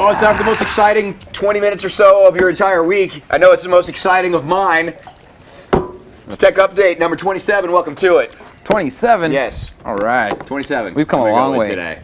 Oh, it's not the most exciting 20 minutes or so of your entire week. I know it's the most exciting of mine. It's Tech Update number 27. Welcome to it. 27? Yes. All right. 27. We've come a long way today.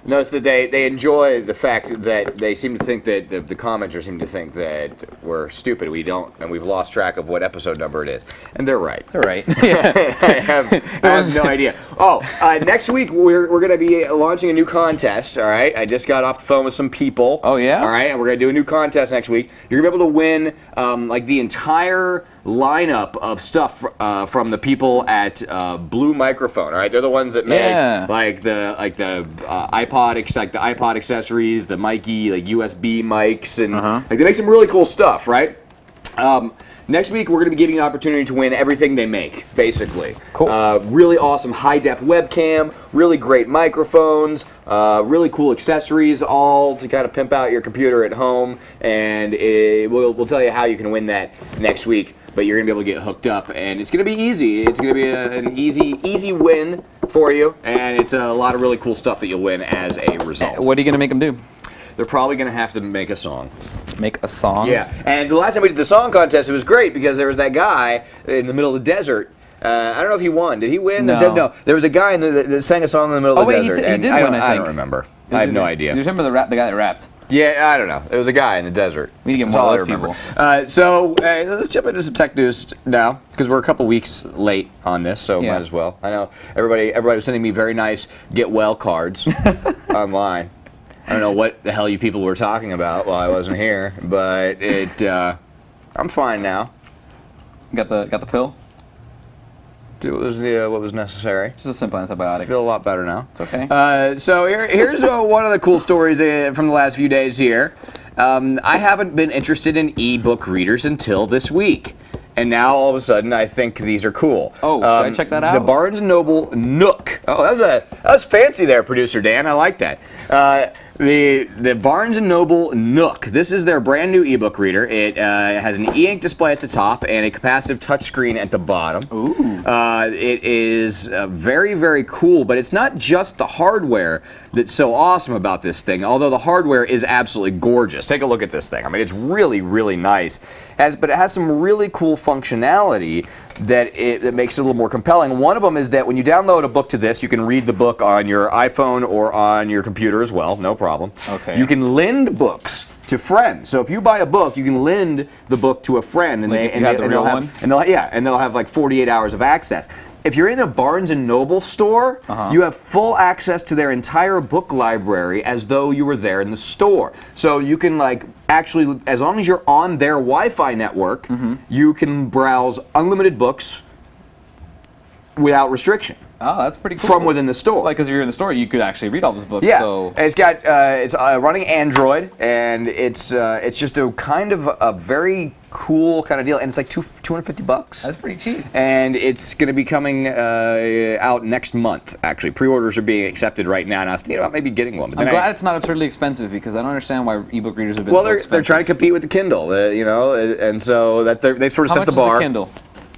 Notice that they enjoy the fact that they seem to think that the commenters seem to think that we're stupid. We don't, and we've lost track of what episode number it is. And they're right. They're right. I have no idea. Oh, next week we're going to be launching a new contest. All right. I just got off the phone with some people. Oh yeah. All right, and we're going to do a new contest next week. You're going to be able to win like the entire lineup of stuff from the people at Blue Microphone. All right, they're the ones that make like the iPod accessories, the Mikey, like USB mics, and like they make some really cool stuff, right? Next week we're going to be giving you an opportunity to win everything they make, basically. Cool. Really awesome high-def webcam, really great microphones, really cool accessories, all to kind of pimp out your computer at home, and we'll tell you how you can win that next week. But you're going to be able to get hooked up, and it's going to be easy. It's going to be an easy win for you, and it's a lot of really cool stuff that you'll win as a result. What are you going to make them do? They're probably going to have to make a song. Make a song? Yeah, and the last time we did the song contest, it was great because there was that guy in the middle of the desert. I don't know if he won. Did he win? No. There was a guy that sang a song in the middle of the desert. He did win, I think. I don't remember. I have no idea. Do you remember the guy that rapped? Yeah, I don't know. It was a guy in the desert. We need to get more of those people. So let's jump into some tech news now because we're a couple weeks late on this, so might as well. I know everybody was sending me very nice get well cards online. I don't know what the hell you people were talking about while I wasn't here, but I'm fine now. Got the pill? What was necessary. Just a simple antibiotic. I feel a lot better now. It's okay. So here's one of the cool stories from the last few days here. I haven't been interested in e-book readers until this week. And now all of a sudden I think these are cool. Oh, should I check that out? The Barnes & Noble Nook. Oh, that was fancy there, producer Dan. I like that. The Barnes & Noble Nook. This is their brand new ebook reader. It has an e-ink display at the top and a capacitive touchscreen at the bottom. Ooh. It is very, very cool, but it's not just the hardware that's so awesome about this thing, although the hardware is absolutely gorgeous. Take a look at this thing. I mean, it's really, really nice. But it has some really cool functionality that makes it a little more compelling. One of them is that when you download a book to this, you can read the book on your iPhone or on your computer as well, no problem. Okay. You can lend books to friends. So if you buy a book, you can lend the book to a friend, and they'll have like 48 hours of access. If you're in a Barnes & Noble store, you have full access to their entire book library as though you were there in the store. So you can actually, as long as you're on their Wi-Fi network, you can browse unlimited books without restriction. Oh, that's pretty cool. From within the store. Like, because if you're in the store, you could actually read all those books. Yeah, so. and it's running Android, and it's just a kind of a very cool kind of deal, and it's like $250. That's pretty cheap. And it's going to be coming out next month. Actually, pre-orders are being accepted right now, and I was thinking about maybe getting one. But I'm glad it's not absurdly expensive because I don't understand why ebook readers have been so expensive. They're trying to compete with the Kindle, and so that they've sort of set the bar. How much is the Kindle?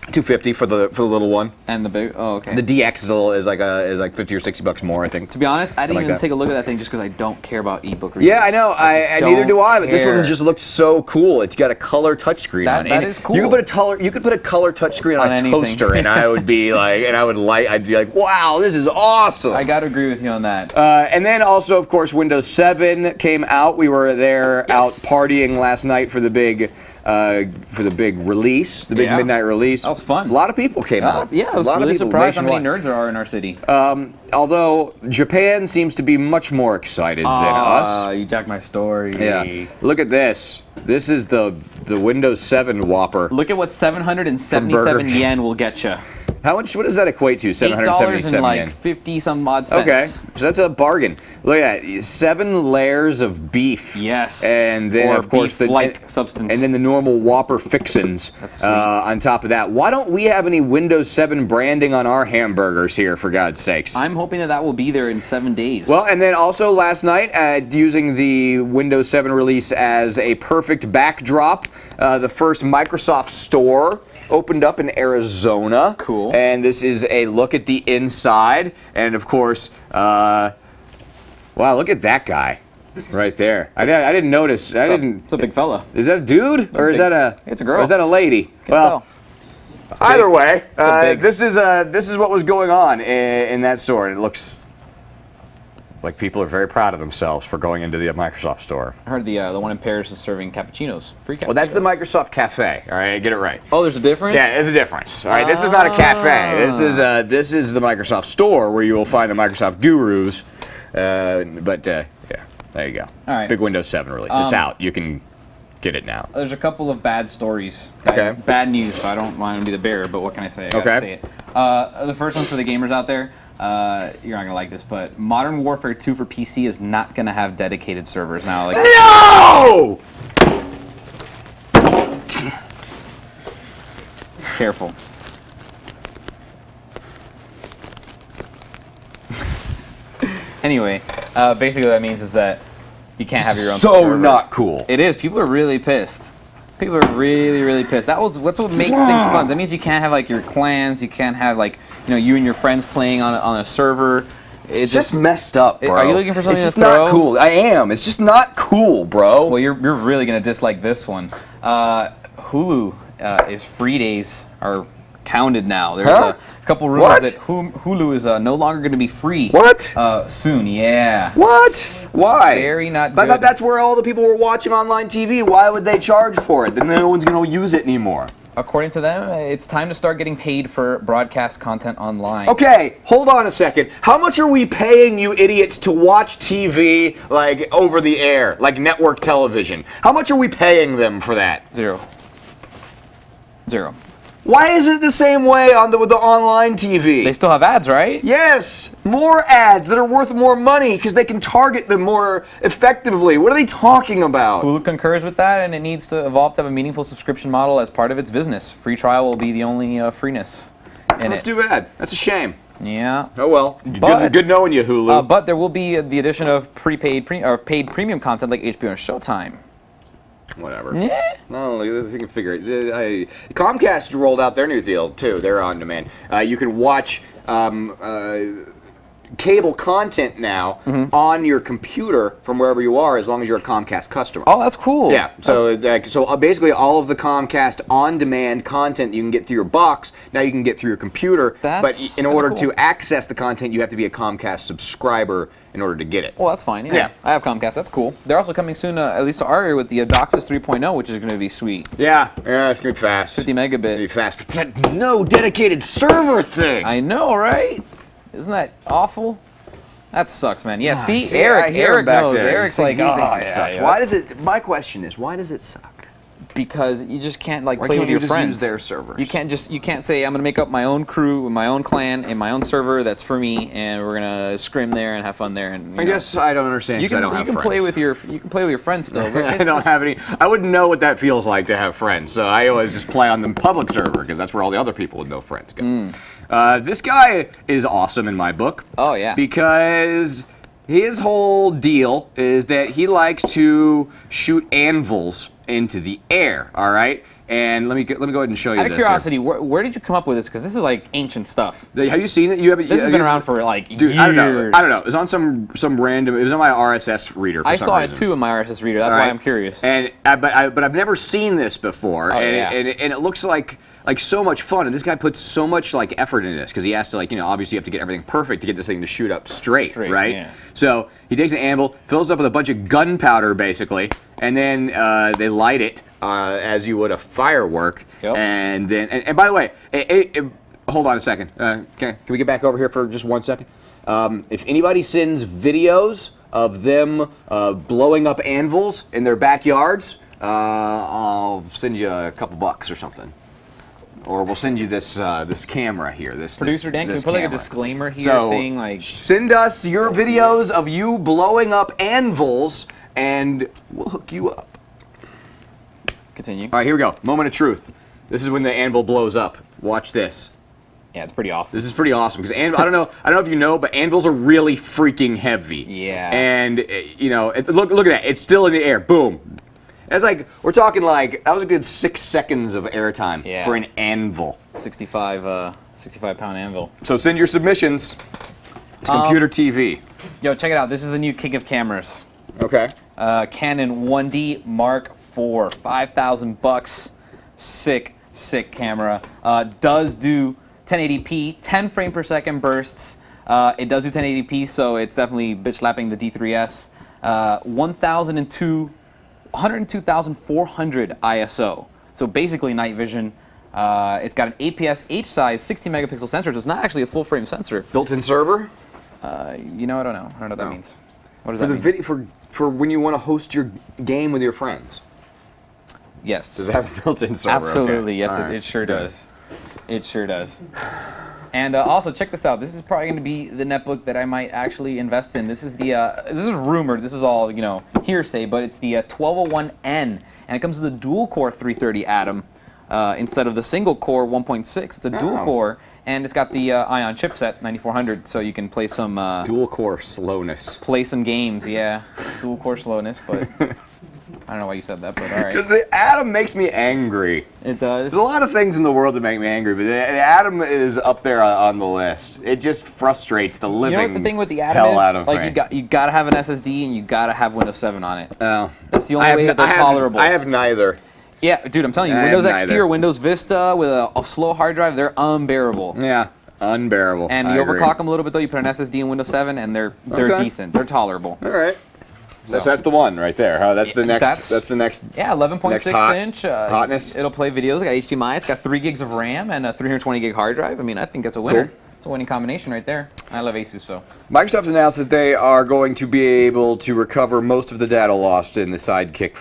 $250 for the little one. And the big, oh, okay. The DX is like $50 or $60 more, I think. To be honest, I didn't even take a look at that thing just because I don't care about ebook readers. Yeah, I know. Neither do I. But this one just looked so cool. It's got a color touchscreen on it. That is cool. You could put a color touchscreen on a toaster, and I would be like, I'd be like, wow, this is awesome. I gotta agree with you on that. And then also, of course, Windows 7 came out. We were there out partying last night for the big release, the big midnight release. That was fun. A lot of people came out. Yeah, I was really surprised how many nerds there are in our city. Although Japan seems to be much more excited than us. You jacked my story. Yeah. Look at this. This is the Windows 7 Whopper. Look at what 777 yen will get you. How much? What does that equate to? $777 and like 50 some odd cents. Okay, so that's a bargain. Look at that, 7 layers of beef. Yes. And then of course substance. And then the normal Whopper fixins. That's sweet. On top of that. Why don't we have any Windows 7 branding on our hamburgers here? For God's sakes. I'm hoping that will be there in 7 days. Well, and then also last night, using the Windows 7 release as a perfect backdrop, the first Microsoft Store opened up in Arizona. Cool. And this is a look at the inside. And of course, wow, look at that guy. Right there. I didn't notice. It's a big fella. Is that a dude or is that a? It's a girl. Or is that a lady? Can't tell. Either way, this is what was going on in that store, and it looks like people are very proud of themselves for going into the Microsoft store. I heard the one in Paris is serving cappuccinos, free cappuccinos. Well, that's the Microsoft Cafe. All right, get it right. Oh, there's a difference? Yeah, there's a difference. All right, this is not a cafe. This is the Microsoft store where you will find the Microsoft gurus. Yeah, there you go. All right. Big Windows 7 release. It's out. You can get it now. There's a couple of bad stories. Okay. Bad news, so I don't want to be the bearer, but what can I say? I gotta say it. The first one for the gamers out there, you're not gonna like this, but Modern Warfare 2 for PC is not gonna have dedicated servers now. Like no! Careful. Anyway, basically what that means is that you can't have your own server. Not cool. It is. People are really pissed. People are really, really pissed. That's what makes things fun. That means you can't have like your clans. You can't have like you and your friends playing on a server. It's just messed up, bro. Are you looking for something to throw? It's just not cool. I am. It's just not cool, bro. Well, you're really gonna dislike this one. Hulu is free days are counted now. There's a couple rumors that Hulu is no longer going to be free. What? Soon, yeah. What? Why? Very not good. I thought that's where all the people were watching online TV. Why would they charge for it? Then no one's going to use it anymore. According to them, it's time to start getting paid for broadcast content online. Okay, hold on a second. How much are we paying you idiots to watch TV like over the air, like network television? How much are we paying them for that? Zero. Why isn't it the same way with the online TV? They still have ads, right? Yes, more ads that are worth more money because they can target them more effectively. What are they talking about? Hulu concurs with that, and it needs to evolve to have a meaningful subscription model as part of its business. Free trial will be the only freeness in it. That's too bad. That's a shame. Yeah. Oh well. Good knowing you, Hulu. But there will be the addition of paid premium content like HBO and Showtime. Whatever. Yeah. No, you can figure it. Comcast rolled out their new deal too. They're on demand. You can watch cable content now on your computer from wherever you are, as long as you're a Comcast customer. Oh, that's cool. Yeah. So basically, all of the Comcast on-demand content you can get through your box now you can get through your computer. But in order to access the content, you have to be a Comcast subscriber in order to get it. Well, that's fine. Yeah. I have Comcast. That's cool. They're also coming soon, at least to our area, with the DOCSIS 3.0, which is going to be sweet. Yeah, it's going to be fast. 50 megabit. It's going to be fast. But that no dedicated server thing. I know, right? Isn't that awful? That sucks, man. Yeah, Eric knows. Eric's like, he thinks it sucks. Yeah. Why does it? My question is, why does it suck? Because you just can't play with your friends. Why can't you just use their servers? You can't say I'm gonna make up my own crew, my own clan, in my own server that's for me, and we're gonna scrim there and have fun there. And I guess I don't understand. You can play with your friends still. I don't have any. I wouldn't know what that feels like to have friends, so I always just play on the public server because that's where all the other people with no friends go. This guy is awesome in my book. Oh yeah. Because his whole deal is that he likes to shoot anvils into the air. All right. And let me go ahead and show you this. Out of curiosity, where did you come up with this? Because this is like ancient stuff. Have you seen it? This has been around for years. I don't know. It was on some random. It was on my RSS reader. I saw it too in my RSS reader. That's why I'm curious. And but I've never seen this before. And it looks like so much fun. And this guy puts so much effort into this because he has to obviously you have to get everything perfect to get this thing to shoot up straight right? Yeah. So he takes an anvil, fills it up with a bunch of gunpowder basically, and then they light it. As you would a firework, and then and by the way, hold on a second. Can we get back over here for just 1 second? If anybody sends videos of them blowing up anvils in their backyards, I'll send you a couple bucks or something, or we'll send you this this camera here. Producer Dan, can we put a disclaimer here saying send us your videos of you blowing up anvils, and we'll hook you up. Continue. All right, here we go. Moment of truth. This is when the anvil blows up. Watch this. Yeah, it's pretty awesome. This is pretty awesome because I don't know if you know, but anvils are really freaking heavy. Yeah. And look at that. It's still in the air. Boom. It's we're talking that was a good 6 seconds of airtime for an anvil. 65-pound anvil. So send your submissions to ComputerTV. Yo, check it out. This is the new king of cameras. Okay. Canon 1D Mark IV, $5,000. Sick camera. Does do 1080p, 10 frame per second bursts. It does do 1080p, so it's definitely bitch slapping the D3S. 102,400 ISO. So basically night vision. It's got an APS H-size 60 megapixel sensor, so it's not actually a full frame sensor. Built-in server? You know, I don't know. I don't know what that means. What does that mean? For when you want to host your game with your friends. Yes. Does it have a built-in server? Absolutely, okay. yes, it sure does. It sure does. And also, check this out. This is probably going to be the netbook that I might actually invest in. This is the this is rumored. This is all hearsay, but it's the 1201N, and it comes with a dual-core 330 Atom instead of the single-core 1.6. It's a dual-core. And it's got the Ion chipset 9400, so you can play some dual core slowness. Play some games, yeah. Dual core slowness, but I don't know why you said that, but all right. Because the Atom makes me angry. It does. There's a lot of things in the world that make me angry, but the Atom is up there on the list. It just frustrates the living You know what the thing with the Atom hell is? out of like me. you gotta have an SSD and you gotta have Windows 7 on it. Oh, that's the only way that they're tolerable. I have neither. Yeah, dude, I'm telling you, Windows XP or Windows Vista with a slow hard drive, they're unbearable. Yeah, unbearable. And you overclock them a little bit though. You put an SSD in Windows 7, and they're decent. They're tolerable. All right. So that's the one right there. Huh? That's the next. That's the next. Yeah, 11.6 inch. Hotness. It'll play videos. It's got HDMI. It's got 3 gigs of RAM and a 320 gig hard drive. I mean, I think that's a winner. Cool. It's a winning combination right there. I love Asus, so. Microsoft announced that they are going to be able to recover most of the data lost in the Sidekick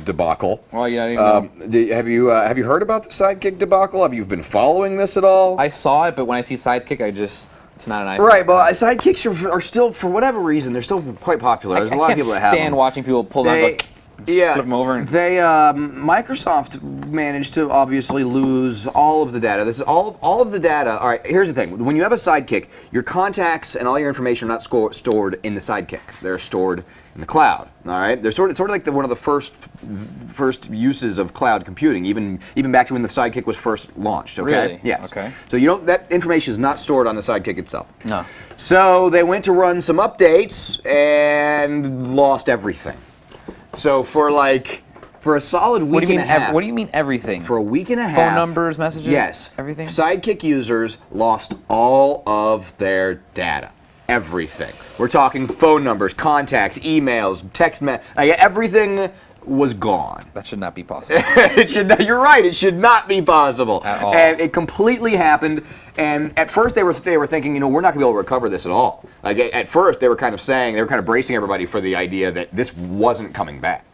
debacle. Well, yeah, I didn't know. Have you heard about the Sidekick debacle? Have you been following this at all? I saw it, but when I see Sidekick, it's not an iPhone. Right, but Sidekicks are still, for whatever reason, they're still quite popular. There's a lot of people that have them. I can't stand watching people pull them out. Flip them over. Microsoft managed to obviously lose all of the data. This is all of the data. All right, here's the thing. When you have a Sidekick, your contacts and all your information are not stored in the Sidekick. They're stored in the cloud. All right, they're sort of like one of the first uses of cloud computing, even back to when the Sidekick was first launched. Okay. Really? Yes. Okay. So that information is not stored on the Sidekick itself. No. So they went to run some updates and lost everything. So for a solid week and a half. What do you mean everything? For a week and a half. Phone numbers, messages? Yes. Everything? Sidekick users lost all of their data. Everything. We're talking phone numbers, contacts, emails, text everything was gone. That should not be possible. You're right. It should not be possible at all. And it completely happened. And at first they were thinking, we're not going to be able to recover this at all. Like at first they were kind of bracing everybody for the idea that this wasn't coming back.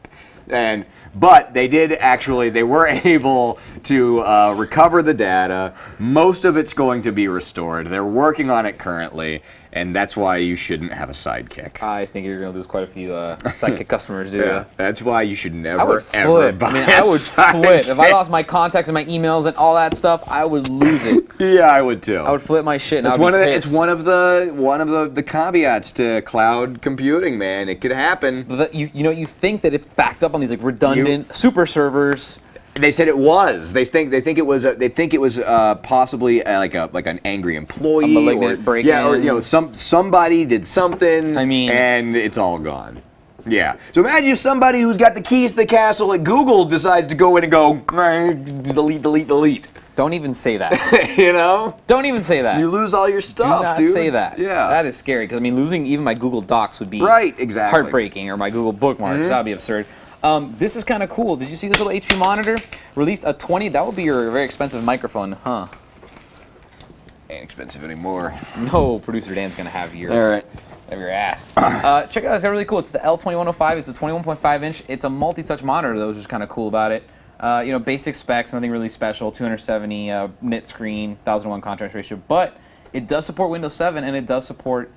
But they were able to recover the data. Most of it's going to be restored. They're working on it currently. And that's why you shouldn't have a Sidekick. I think you're going to lose quite a few Sidekick customers, dude. Yeah, that's why you should never, I would flip. ever buy I would flip. If I lost my contacts and my emails and all that stuff, I would lose it. Yeah, I would too. I would flip my shit. And it's one of the caveats to cloud computing, man. It could happen. You think that it's backed up on these redundant super servers. They said it was. They think it was possibly like an angry employee, a malignant break-in. Yeah, or somebody did something. I mean, and it's all gone. Yeah. So imagine if somebody who's got the keys to the castle at Google decides to go in and go delete. Don't even say that. Don't even say that. You lose all your stuff. Do not dude. say that. Yeah. That is scary because losing even my Google Docs would be heartbreaking, or my Google Bookmarks. That would be absurd. This is kind of cool. Did you see this little HP monitor? Released a 20. That would be your very expensive microphone, huh? Ain't expensive anymore. No, producer Dan's gonna have your ass. Check it out. It's really cool. It's the L2105. It's a 21.5 inch. It's a multi-touch monitor, though, which is kind of cool about it. Basic specs, nothing really special. 270 nit screen, 1001 contrast ratio, but it does support Windows 7 and it does support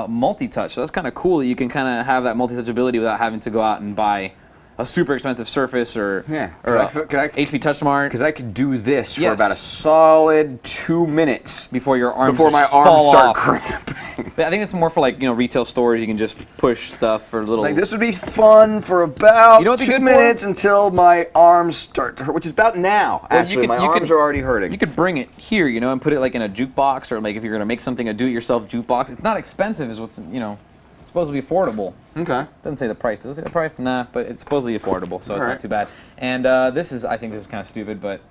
multi-touch. So that's kind of cool that you can kind of have that multi-touch ability without having to go out and buy a super expensive Surface or HP Touch Smart. Because I could do this for about a solid 2 minutes before your arms my arms start cramping. I think it's more for retail stores. You can just push stuff for little. This would be fun for about 2 minutes until my arms start to hurt, which is about now. Actually, my arms are already hurting. You could bring it here, and put it in a jukebox, or if you're gonna make something a do-it-yourself jukebox. It's not expensive, is what's supposedly affordable. Okay. Doesn't say the price. Does it say the price? Nah, but it's supposedly affordable, so it's not too bad. And I think this is kind of stupid, but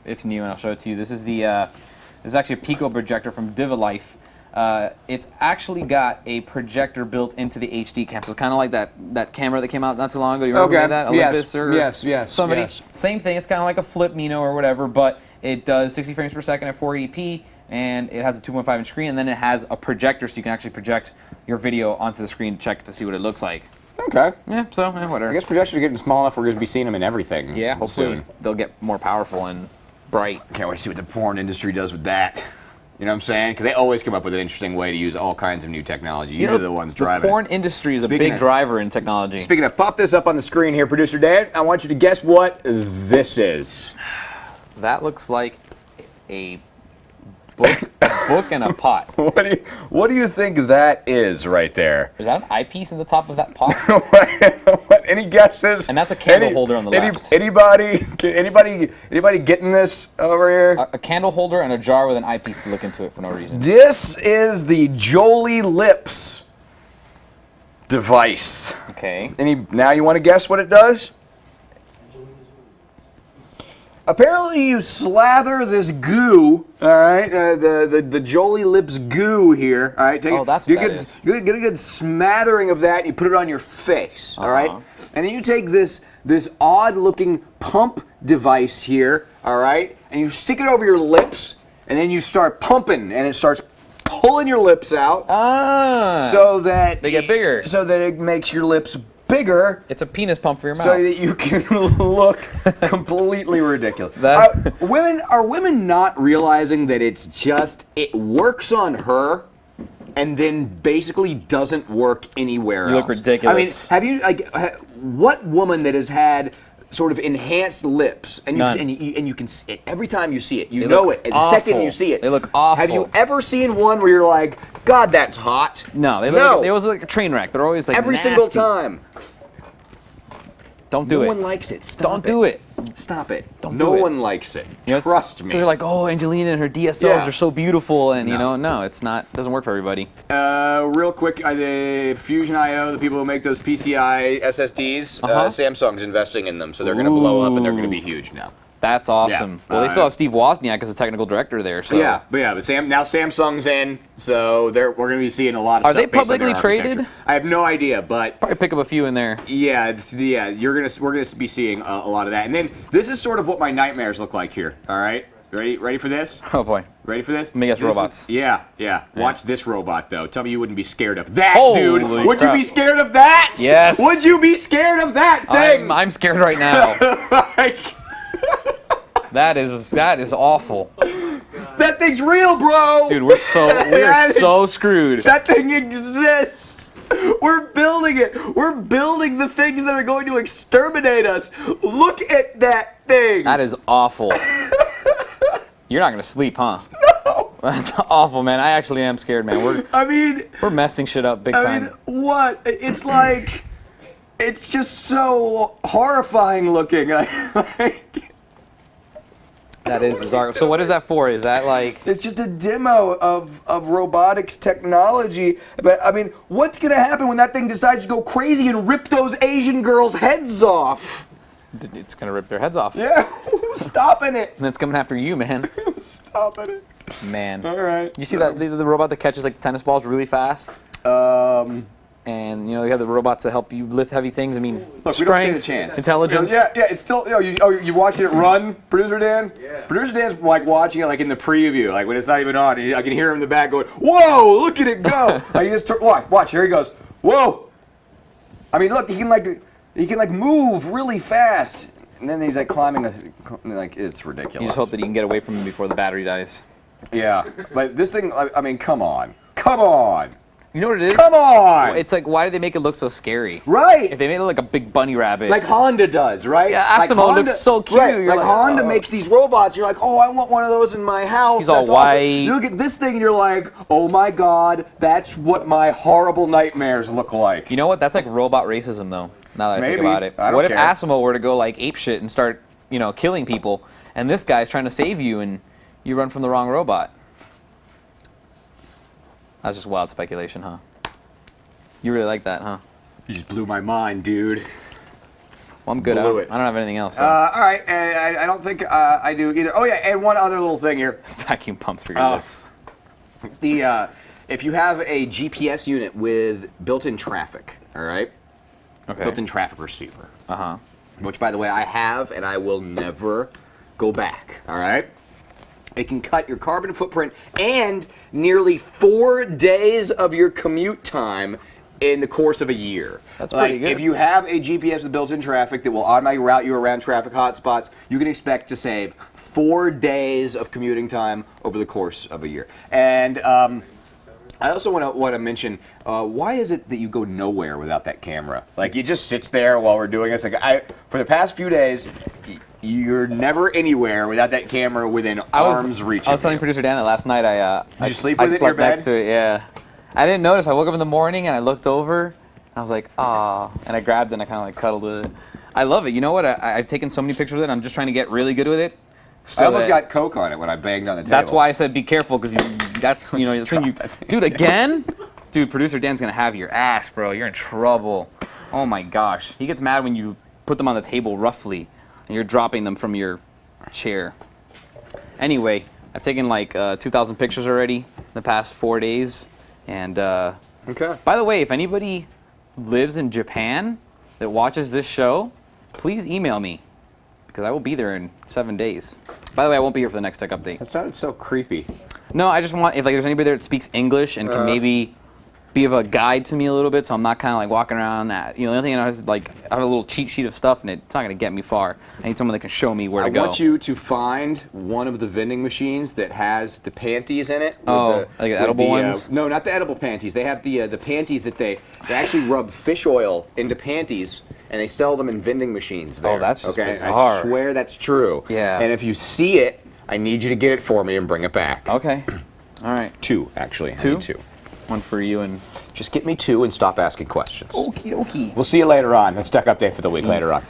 it's new, and I'll show it to you. This is actually a Pico projector from Divilife. It's actually got a projector built into the HD cam, so it's kind of like that camera that came out not too long ago. You remember that? Olympus or somebody? Yes. Same thing. It's kind of like a flip Mino or whatever, but it does 60 frames per second at 480p, and it has a 2.5-inch screen, and then it has a projector, so you can actually project your video onto the screen to check to see what it looks like. Okay. Yeah, so whatever. I guess projectors are getting small enough we're going to be seeing them in everything. Yeah, hopefully they'll get more powerful and bright. Can't wait to see what the porn industry does with that. You know what I'm saying? Because they always come up with an interesting way to use all kinds of new technology. Usually the ones driving. The porn industry is a big driver in technology. Speaking of, pop this up on the screen here, Producer Dan. I want you to guess what this is. That looks like a book and a pot. What do you think that is right there? Is that an eyepiece in the top of that pot? Any guesses? And that's a candle holder on the left. Anybody getting this over here? A candle holder and a jar with an eyepiece to look into it for no reason. This is the Jolie Lips device. Okay. Now you want to guess what it does? Apparently you slather this goo, all right, the Jolie Lips goo here, all right, that's what that is. Get a good smattering of that, and you put it on your face, all right? And then you take this odd-looking pump device here, all right, and you stick it over your lips, and then you start pumping, and it starts pulling your lips out. So that they get bigger. So that it makes your lips bigger. It's a penis pump for your mouth. So that you can look completely ridiculous. Are women not realizing that it works on her and then basically doesn't work anywhere else? You look ridiculous. I mean, have you, what woman that has had sort of enhanced lips, and you can see it every time you see it, you know it, and the second you see it. They look awful. Have you ever seen one where you're like, God, that's hot? No, they always look like a train wreck. They're always like every nasty. single time. Don't do it. No one likes it. Don't do it. Stop it. Don't do it. No one likes it. Trust me. Because they're like, oh, Angelina and her DSLs are so beautiful, and no, it's not. Doesn't work for everybody. Real quick, the Fusion IO, the people who make those PCI SSDs, Samsung's investing in them, so they're going to blow up and they're going to be huge now. That's awesome. Yeah. Well, they still have Steve Wozniak as the technical director there. So but now Samsung's in, so we're going to be seeing a lot of stuff. Are they publicly traded? I have no idea, but probably pick up a few in there. Yeah, we're gonna be seeing a lot of that. And then this is sort of what my nightmares look like here. All right, ready for this? Oh boy, ready for this? Let me guess, robots. Yeah. Watch this robot though. Tell me you wouldn't be scared of that, dude. Would you be scared of that? Yes. Would you be scared of that thing? I'm scared right now. That is awful. That thing's real, bro. Dude, we are so screwed. That thing exists. We're building it. We're building the things that are going to exterminate us. Look at that thing. That is awful. You're not gonna sleep, huh? No. That's awful, man. I actually am scared, man. We're messing shit up big time. What? It's like, it's just so horrifying looking. That is bizarre. So what is that for? Is that like... It's just a demo of robotics technology. But, I mean, what's going to happen when that thing decides to go crazy and rip those Asian girls' heads off? It's going to rip their heads off. Yeah, who's stopping it? And it's coming after you, man. Who's stopping it? Man. All right. You see that the robot that catches like tennis balls really fast? And you have the robots that help you lift heavy things. I mean, look, strength, we don't stand a chance. Intelligence. Yeah, it's still. You watching it run, Producer Dan? Yeah. Producer Dan's like watching it like in the preview, like when it's not even on. I can hear him in the back going, "Whoa, look at it go!" Like, you just watch. Here he goes. Whoa. I mean, look, he can move really fast, and then he's like climbing. Like it's ridiculous. You just hope that you can get away from him before the battery dies. Yeah, but this thing. I mean, come on. You know what it is? Come on! It's like, why do they make it look so scary? Right! If they made it like a big bunny rabbit. Like Honda does, right? Yeah, Asimo looks so cute. Right. Like Honda makes these robots, you're like, oh, I want one of those in my house. He's all white. Awesome. You look at this thing and you're like, oh my God, that's what my horrible nightmares look like. You know what? That's like robot racism, though, now that I think about it. What if Asimo were to go like apeshit and start, killing people, and this guy's trying to save you and you run from the wrong robot? That's just wild speculation, huh? You really like that, huh? You just blew my mind, dude. Well, I'm good. I don't have anything else. So. All right, and I don't think I do either. Oh yeah, and one other little thing here. Vacuum pumps for your lips. If you have a GPS unit with built-in traffic, all right? Okay. Built-in traffic receiver. Uh-huh. Which, by the way, I have, and I will never go back, all right? It can cut your carbon footprint and nearly 4 days of your commute time in the course of a year. That's pretty good. If you have a GPS with built-in traffic that will automatically route you around traffic hotspots, you can expect to save 4 days of commuting time over the course of a year. And I also want to mention, why is it that you go nowhere without that camera? Like, it just sits there while we're doing this. Like, for the past few days, you're never anywhere without that camera within arm's reach. I was telling producer Dan that last night Did you sleep with it in your bed? Next to it, yeah. I didn't notice. I woke up in the morning and I looked over and I was like, ah, and I grabbed it and I kind of like cuddled with it. I love it. You know what? I've taken so many pictures with it. I'm just trying to get really good with it. So I almost got Coke on it when I banged on the table. That's why I said be careful, because that's when you, dude, again, dude, producer Dan's gonna have your ass, bro. You're in trouble. Oh my gosh, he gets mad when you put them on the table roughly, and you're dropping them from your chair. Anyway, I've taken like 2,000 pictures already in the past 4 days, and okay. By the way, if anybody lives in Japan that watches this show, please email me, because I will be there in 7 days. By the way, I won't be here for the next tech update. That sounded so creepy. No, I just want, if like there's anybody there that speaks English and can maybe be of a guide to me a little bit, so I'm not kind of like walking around at, the only thing I know is like I have a little cheat sheet of stuff and it's not going to get me far. I need someone that can show me where to go. I want you to find one of the vending machines that has the panties in it. Like the edible ones? No, not the edible panties. They have the panties that they actually rub fish oil into panties, and they sell them in vending machines there. Oh, that's just okay? bizarre. I swear that's true. Yeah. And if you see it, I need you to get it for me and bring it back. Okay. All right. 2, actually. Two? I need 2. One for you and... Just get me 2 and stop asking questions. Okie dokie. We'll see you later on. That's Tech Update for the week later on.